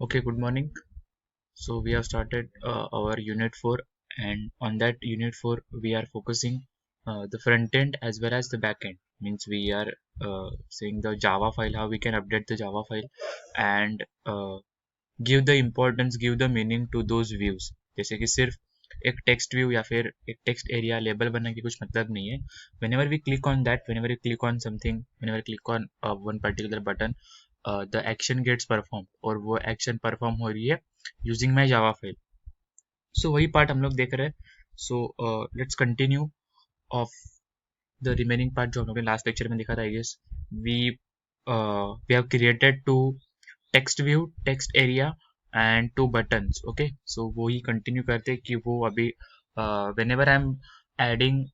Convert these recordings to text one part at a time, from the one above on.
Okay, good morning. So we have started our unit 4, and on that unit 4 we are focusing the front end as well as the back end. Means we are seeing the Java file, how we can update the Java file, and give the importance, give the meaning to those views. जैसे कि सिर्फ एक text view या फिर एक text area label बनने की कुछ मतलब नहीं है. Whenever we click on that, whenever we click on something, whenever we click on one particular button, the action gets performed और वो action perform हो रही है using my Java file. So वही part हम लोग देख रहे हैं. So let's continue of the remaining part जो हम लोग ने last lecture में देखा था. I guess we have created two text view, text area and two buttons. Okay, so वो ही continue करते कि वो अभी whenever I'm adding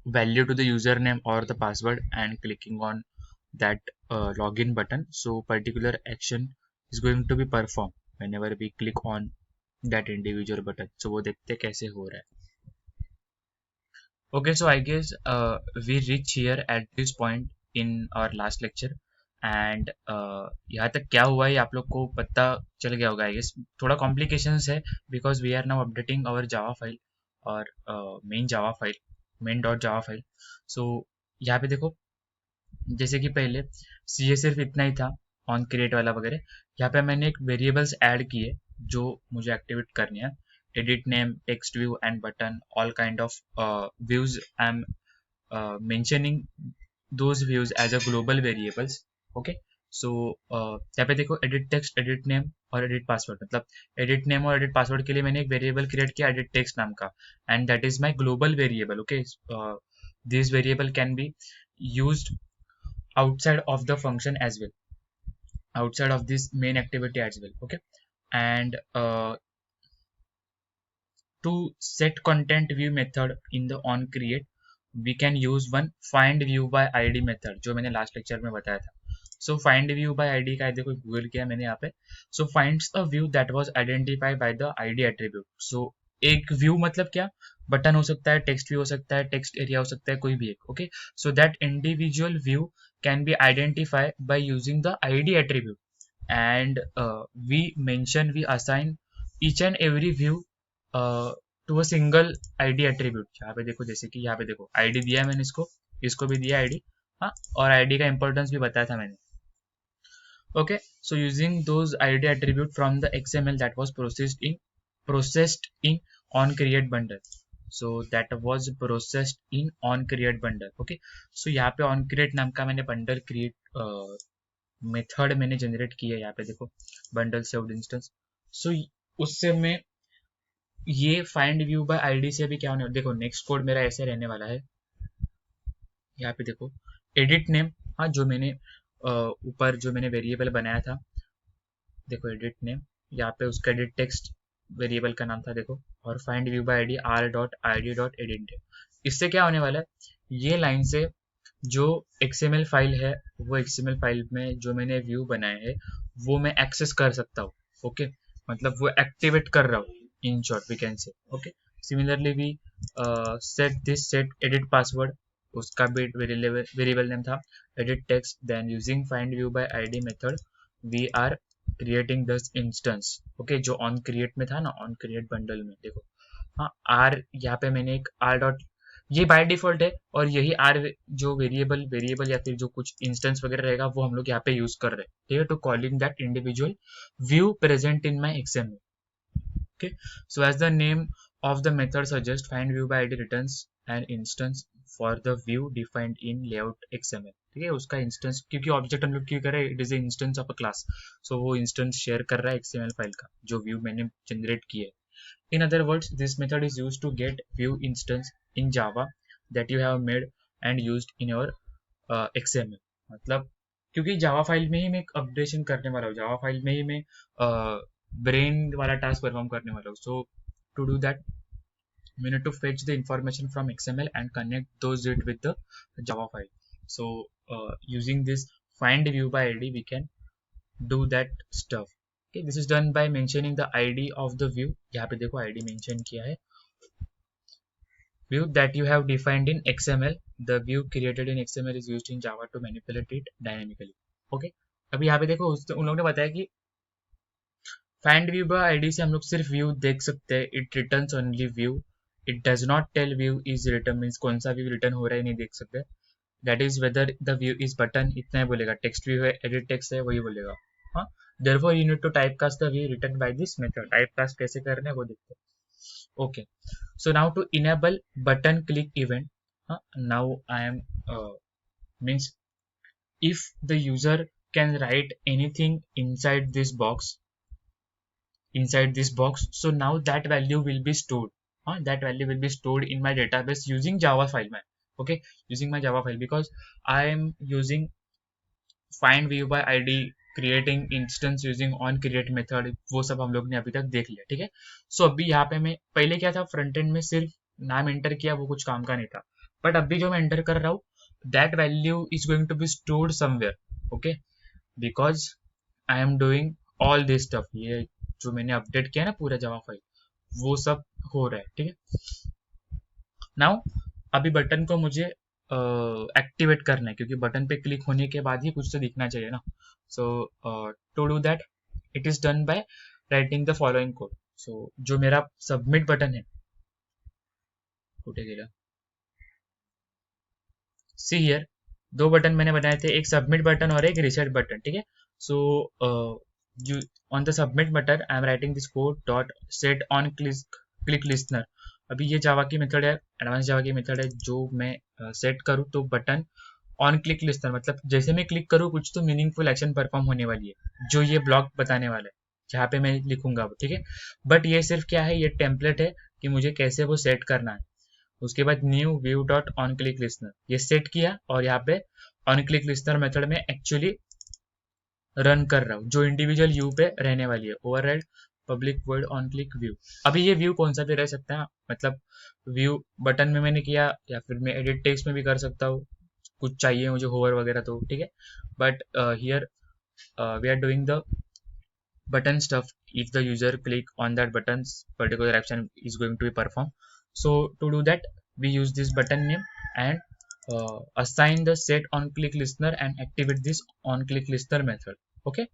value to the username or the password and clicking on that login button, so particular action is going to be performed whenever we click on that individual button. So वो देखते कैसे हो रहा है. Okay, so I guess we reach here at this point in our last lecture, and यहाँ तक क्या हुआ है आप लोग को पता चल गया होगा. I guess थोड़ा complications है because we are now updating our Java file और main dot Java file. So यहाँ पे देखो, जैसे कि पहले सी सिर्फ इतना ही था, ऑन क्रिएट वाला वगैरह. यहाँ पे मैंने एक वेरिएबल्स ऐड किए जो मुझे एक्टिवेट करनी है. edit name, text view and button, all kind of views. I'm mentioning those views as a global variables. Okay, so यहाँ पे देखो edit text, edit name और edit password. मतलब edit name और edit password के लिए मैंने एक वेरिएबल क्रिएट किया edit text नाम का, and that is my global variable. Okay, this variable can be used outside of the function as well, outside of this main activity as well. Okay, and to set content view method in the on create, we can use one find view by id method जो मैंने last lecture में बताया था. So find view by id का देखो Google किया मैंने यहाँ पे. So finds a view that was identified by the id attribute. So एक व्यू मतलब क्या, बटन हो सकता है, टेक्स्ट व्यू हो सकता है, टेक्स्ट एरिया हो सकता है, कोई भी एक. Okay, so that individual view can be identified by using the id attribute, and we assign each and every view to a single ID attribute. यहाँ पे देखो, जैसे कि यहाँ पे देखो आईडी दिया है मैंने, इसको भी दिया आईडी. हाँ, और आईडी का इंपॉर्टेंस भी बताया था मैंने. Okay, so using those ID attribute from the XML that was processed in on create bundle. So that was processed in on create bundle. Okay, so यहाँ पे on create नाम का मैंने bundle create मेथड मैंने generate किया है. यहाँ पे देखो बंडल सेव्ड इंस्टेंस. सो उससे मैं ये फाइंड व्यू बाय आईडी से भी क्या होने, देखो नेक्स्ट कोड मेरा ऐसे रहने वाला है. यहाँ पे देखो एडिट नेम, हाँ जो मैंने ऊपर जो मैंने वेरिएबल बनाया था, देखो एडिट नेम, यहाँ पे उसका एडिट टेक्स्ट वेरिएबल का नाम था देखो, और find view by ID r.id.edit. इससे क्या होने वाला है, ये लाइन से जो XML फाइल है, वो XML फाइल में जो मैंने व्यू बनाए हैं वो मैं एक्सेस कर सकता हूँ. ओके, मतलब वो एक्टिवेट कर रहा हूँ, in short we can say. Okay, similarly we set edit password, उसका भी वेरिएबल नेम था edit text. Then using find view by ID method we are creating this instance. Okay, जो ऑन क्रिएट में था ना, ऑन क्रिएट बंडल में देखो, हाँ आर, यहाँ पे मैंने एक आर डॉट, ये बाय डिफॉल्ट है, और यही आर जो वेरिएबल या फिर जो कुछ इंस्टेंस वगैरह रहेगा वो हम लोग यहाँ पे यूज कर रहे हैं. ठीक है, to calling that individual view present in my XML. Okay, so as the name of the method suggests, find view by id returns an instance for the view defined in layout XML. ठीक है, उसका instance, क्योंकि object हम लोग क्यों कर रहे हैं, it is instance of a class, so वो इंस्टेंस शेयर कर रहा है XML फाइल का जो व्यू मैंने जनरेट किया है. In other words, this method is used to get view instance in Java that you have made and used in your XML. मतलब क्योंकि जावा फाइल में ही मैं अपडेशन करने वाला हूँ, जावा फाइल में ही मैं ब्रेन वाला टास्क परफॉर्म करने वाला हूँ. So to do that we need to fetch the information from XML and connect those it with the Java file. So using this find view by id we can do that stuff. Okay, this is done by mentioning the id of the view. यहाँ पे देखो id mention किया है, view that you have defined in XML. The view created in XML is used in Java to manipulate it dynamically. Okay, अभी यहाँ पे देखो उन लोगों ने बताया कि फाइंड व्यू बाय आईडी से हम लोग सिर्फ व्यू देख सकते हैं. It returns only view. It does not tell view is return, means कौन सा व्यू रिटर्न हो रहा है नहीं देख सकते. That is whether the view is button, इतना ही बोलेगा. टेक्स्ट व्यू है, एडिट टेक्स्ट है, वही बोलेगा. हाँ, therefore you need to typecast the view written by this method. Typecast कैसे करना है वो देखते हैं. Okay, so now to enable button click event, now I am means if the user can write anything inside this box, so now that value will be stored. That value will be stored in my database using Java file man. Okay, using my Java file, because I am using find view by id, creating instance using on create method, वो सब हम लोग ने अभी तक देख लिया. ठीक है. सो अभी यहाँ पे मैं पहले क्या था, फ्रंट एंड में सिर्फ नाम एंटर किया, वो कुछ काम का नहीं था. बट अभी जो मैं एंटर कर रहा हूँ, that value is going to be stored somewhere. Okay, because I am doing all this stuff. ये जो मैंने अपडेट किया ना पूरा जावा फाइल, वो सब हो रहा है. ठीक है. नाउ अभी बटन को मुझे एक्टिवेट करना है, क्योंकि बटन पे क्लिक होने के बाद ही कुछ तो दिखना चाहिए ना. So to do that it is done by writing the following code. So जो मेरा सबमिट बटन है, कुठे गेला, सी हियर, दो बटन मैंने बनाए थे, एक सबमिट बटन और एक रिसेट बटन. ठीक है. So on the submit button I am writing this code dot set on click listener. अभी ये जावा की मेथड है, एडवांस जावा की मेथड है. जो मैं सेट करूँ तो बटन ऑन क्लिक लिस्नर, मतलब जैसे मैं क्लिक करूँ कुछ तो मीनिंगफुल एक्शन परफॉर्म होने वाली है, जो ये ब्लॉक बताने वाला है जहाँ पे मैं लिखूंगा. ठीक है. बट ये सिर्फ क्या है, ये टेम्पलेट है कि मुझे कैसे वो सेट करना है. उसके बाद new view dot on click listener, ये सेट किया और यहाँ पे ऑन क्लिक लिस्नर मेथड में एक्चुअली रन कर रहा हूँ, जो इंडिविजुअल व्यू पे रहने वाली है. Override public word on click view. अभी ये व्यू कौन सा भी रह सकता है, मतलब व्यू बटन में मैंने किया, या फिर मैं एडिट टेक्स्ट में भी कर सकता हूँ, कुछ चाहिए मुझे होवर वगैरह तो. ठीक है. But here we are doing the button stuff. If the user click on that buttons, particular action is going to be performed. So to do that, we use this button name and assign the set on click listener and activate this on click listener method. Okay.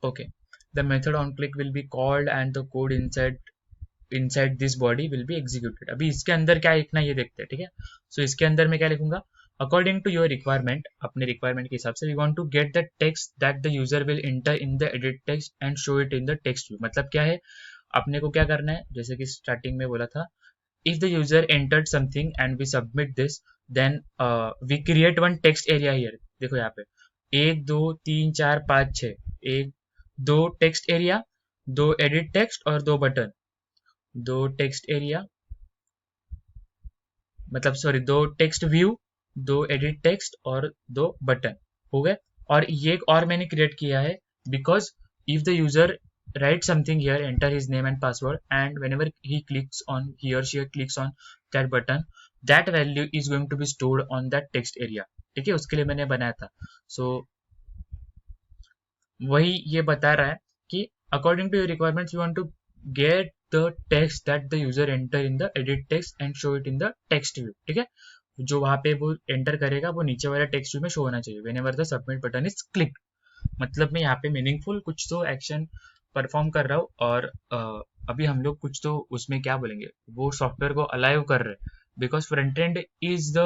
Okay, the method on click will be called and the code inside this body will be executed. अभी इसके अंदर क्या लिखना है ये देखते हैं. ठीक है. सो इसके अंदर मैं क्या लिखूंगा, according to your requirement, अपने requirement के हिसाब से, we want to get the text that the user will enter in the edit text and show it in the text view. मतलब क्या है, अपने को क्या करना है, जैसे कि स्टार्टिंग में बोला था, if the user entered something and we submit this, then we create one text area here. देखो यहाँ पे 1 2 3 4 5 6, एक दो टेक्स्ट एरिया, दो एडिट टेक्स्ट और दो बटन. दो टेक्स्ट एरिया, मतलब सॉरी, दो टेक्स्ट व्यू, दो एडिट टेक्स्ट और दो बटन हो गए. और ये एक और मैंने क्रिएट किया है, because if the user write something here, enter his name and password, and whenever he or she clicks on that button, that value is going to be stored on that text area. ठीक है. उसके लिए मैंने बनाया था. सो वही ये बता रहा है कि according to your requirements you want to get the text that the user enter in the edit text and show it in the text view. ठीक है. जो वहां पे वो एंटर करेगा वो नीचे वाले टेक्स्ट व्यू में शो होना चाहिए whenever the submit button is clicked. मतलब मैं यहाँ पे मीनिंगफुल कुछ तो एक्शन परफॉर्म कर रहा हूँ, और अभी हम लोग कुछ तो उसमें क्या बोलेंगे, वो सॉफ्टवेयर को अलाइव कर रहे हैं, because front end is the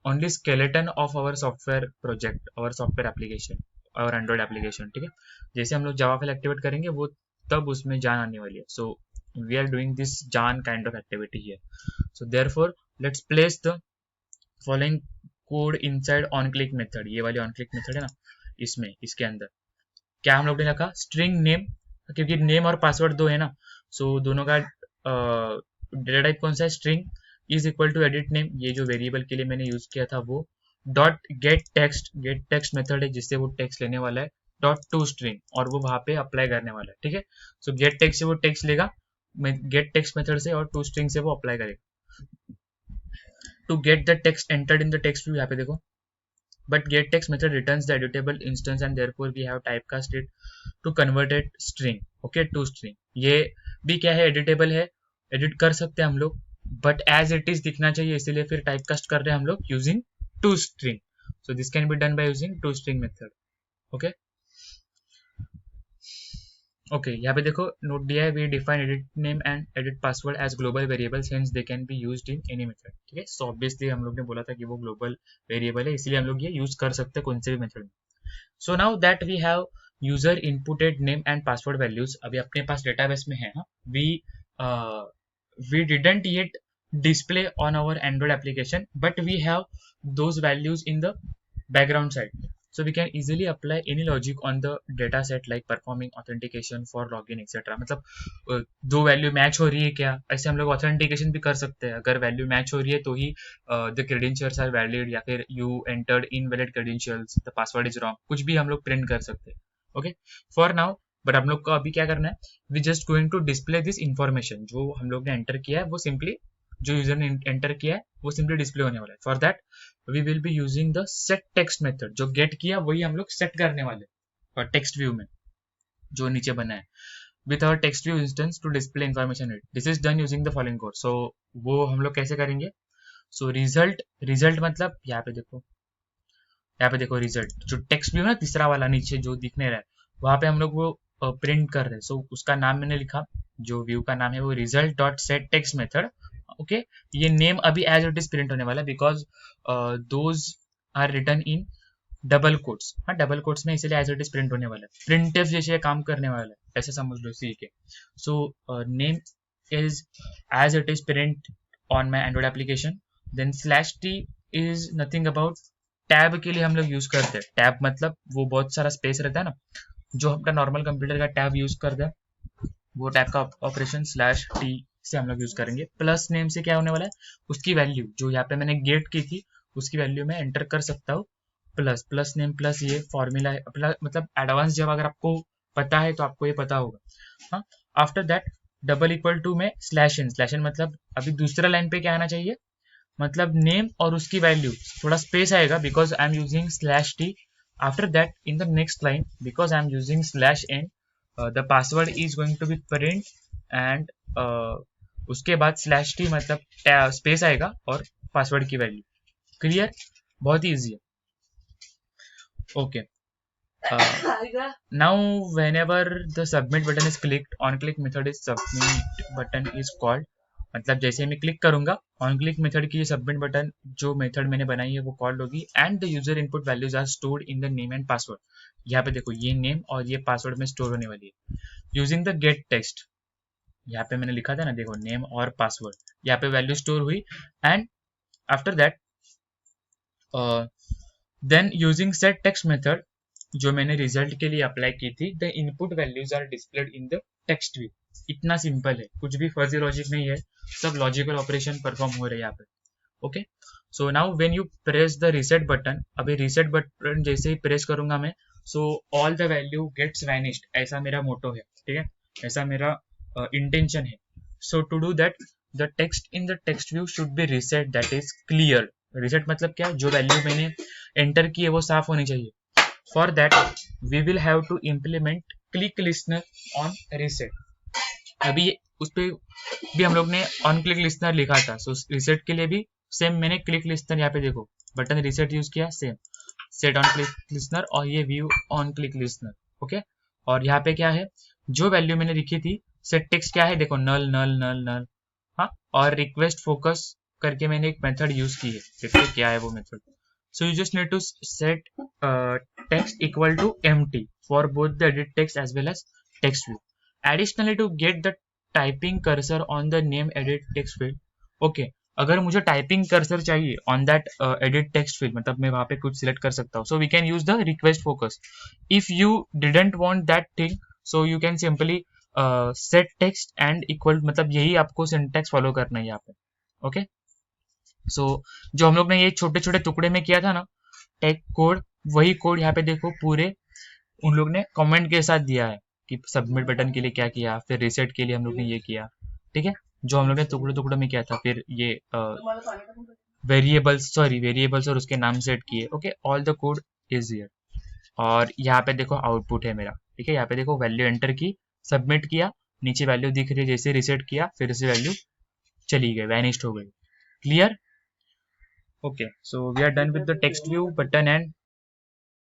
only skeleton of our software project, our software application, और एंड्रॉइड एप्लीकेशन. ठीक है. जैसे हम लोग जावा फाइल एक्टिवेट करेंगे वो तब उसमें जान आने वाली है. So we are doing this जान kind of activity here. So therefore let's place the following code inside on click method. ये वाली ऑन क्लिक मेथड है ना, इसमें इसके अंदर क्या हम लोग ने रखा, स्ट्रिंग नेम, क्योंकि नेम और पासवर्ड दो है ना. सो दोनों का डेटा टाइप कौन सा है, string is equal to edit name, ये जो वेरिएबल के लिए मैंने यूज किया था वो, डॉट गेट टेक्स्ट मेथड है जिससे वो टेक्स्ट लेने वाला है, डॉट टू स्ट्रिंग, और वो वहां पे अप्लाई करने वाला है. ठीक है. सो गेट टेक्स्ट से वो टेक्स्ट लेगा, गेट टेक्स्ट मेथड से, और टू स्ट्रिंग से वो अप्लाई करेगा. To get the text entered in the text view, यहाँ पे देखो, but getText method returns the editable instance and therefore we have typecast it to convert it string. Okay, to string. ये भी क्या है, editable है, edit कर सकते हैं हम लोग, but as it is दिखना चाहिए, इसीलिए फिर typecast कर रहे हैं हम लोग using to string. So this can be done by using to string method. Okay. Okay यहाँ पे देखो नोट दिया है, we define edit name and edit password as global variables hence they can be used in any method. ठीक है, so obviously हम लोग ने बोला था कि वो ग्लोबल वेरिएबल है, इसलिए हम लोग ये यूज कर सकते हैं कोई से भी मेथड में। So now that we have user inputted name and password values अभी अपने पास डेटाबेस में है। We didn't yet display on our Android application, but we have those values in the background side. So we can easily apply any logic on the data set like performing authentication for login etc. मतलब दो value match हो रही है क्या, ऐसे हम लोग authentication भी कर सकते हैं। अगर वैल्यू मैच हो रही है तो ही द क्रेडेंशियल्स आर वैलिड, या फिर you entered invalid credentials, the password is wrong, कुछ भी हम लोग प्रिंट कर सकते हैं। ओके, फॉर नाउ बट हम लोग को अभी क्या करना है, we just going to display this information. जो हम लोग ने एंटर किया है वो सिंपली, जो यूजर ने एंटर किया है वो सिंपली डिस्प्ले होने वाला है। For that we will be using the set text method. जो गेट किया वही हम लोग सेट करने वाले और टेक्स्ट व्यू में जो नीचे बना है with our text view instance to display information. This is done using the following code. So वो हम लोग कैसे करेंगे, सो रिजल्ट मतलब यहाँ पे देखो रिजल्ट जो टेक्स्ट व्यू है ना, तीसरा वाला नीचे जो दिखने रहा है, वहां पे हम लोग वो प्रिंट कर रहे हैं। सो उसका नाम मैंने लिखा, जो व्यू का नाम है वो result dot set text method. Okay, ये नेम अभी एज इट इज प्रिंट होने वाला है because those are written in double quotes. हाँ, डबल कोट्स में इसलिए एज इट इज प्रिंट होने वाला है, प्रिंटफ जैसे काम करने वाला है, ऐसे समझ लो सी के। So name is as it is print on my Android application. Then slash t is nothing about, tab के लिए हम लोग यूज करते हैं। टैब मतलब वो बहुत सारा स्पेस रहता है ना, जो अपना नॉर्मल कंप्यूटर का टैब यूज करते हैं, वो टैब का ऑपरेशन स्लैश टी से हम लोग यूज करेंगे। प्लस नेम से क्या होने वाला है, उसकी वैल्यू जो यहाँ पे मैंने गेट की थी उसकी वैल्यू में एंटर कर सकता हूँ। प्लस नेम प्लस ये फॉर्मूला है, मतलब एडवांस जब अगर आपको पता है तो आपको ये पता होगा। हाँ, after that double equal to में स्लैश एन मतलब अभी दूसरा लाइन पे क्या आना चाहिए, मतलब नेम और उसकी वैल्यू, थोड़ा स्पेस आएगा because I am using slash t. After that in the next line because I am using slash n the password is going to be print and उसके बाद स्लैश टी मतलब space आएगा और password की value. Clear, बहुत ही easy है। Okay, now whenever the submit button is clicked, on click method is submit button is called। मतलब जैसे मैं क्लिक करूंगा ऑन क्लिक मेथड की सबमिट बटन जो मेथड मैंने बनाई है वो कॉल होगी and the user input values are stored in the name and password. यहाँ पे देखो ये नेम और ये पासवर्ड में स्टोर होने वाली है यूजिंग द गेट टेक्स्ट। यहाँ पे मैंने लिखा था ना, देखो नेम और पासवर्ड, यहाँ पे वैल्यू स्टोर हुई and after that then using set text method जो मैंने रिजल्ट के लिए अप्लाई की थी, the input values are displayed in the text view. इतना सिंपल है, कुछ भी फर्जी लॉजिक नहीं है, सब लॉजिकल ऑपरेशन परफॉर्म हो रहे हैं यहाँ पे। Okay, so now when you press the reset button, अभी रीसेट बटन जैसे ही प्रेस करूंगा मैं, so all the value gets vanished, ऐसा मेरा मोटो है। ठीक है, ऐसा मेरा इंटेंशन है। So to do that the text in the text view should be reset, that is clear. Reset मतलब क्या, जो वैल्यू मैंने एंटर की है वो साफ होनी चाहिए। For that we will have to implement click listener on reset। अभी उस पे भी हम लोग ने on click listener लिखा था, so reset के लिए भी सेम मैंने click listener, यहाँ पे देखो बटन reset यूज किया, same set on click listener और ये view on click listener। Okay, और यहाँ पे क्या है, जो वैल्यू मैंने लिखी थी set text क्या है, देखो नल नल नल नल। हाँ, और request focus करके मैंने एक मेथड यूज की है, देखो क्या है वो method. So you just need to set text equal to empty for both the edit text as well as text view. Additionally, to get the typing cursor on the name edit text field, okay, अगर मुझे typing cursor चाहिए on that edit text field, मतलब मैं वहां पे कुछ select कर सकता हूँ, so we can use the request focus. If you didn't want that thing, so you can simply set text and equal, मतलब यही आपको सिंटैक्स फॉलो करना है यहाँ पे। ओके, सो जो हम लोग ने ये छोटे छोटे टुकड़े में किया था ना टेक कोड, वही कोड यहाँ पे देखो पूरे उन लोग ने कमेंट के साथ दिया है कि सबमिट बटन के लिए क्या किया, फिर रीसेट के लिए हम लोग ने ये किया। ठीक है, जो हम लोग ने टुकड़े टुकड़े में किया था, फिर ये वेरिएबल्स और उसके नाम सेट किए। Okay, all the code is here. और यहाँ पे देखो आउटपुट है मेरा। ठीक है, यहाँ पे देखो वैल्यू एंटर की, सबमिट किया, नीचे वैल्यू दिख रही है, जैसे रीसेट किया फिर से वैल्यू चली गई, वैनिश्ड हो गई। Clear? Okay, so we are done with the text view button and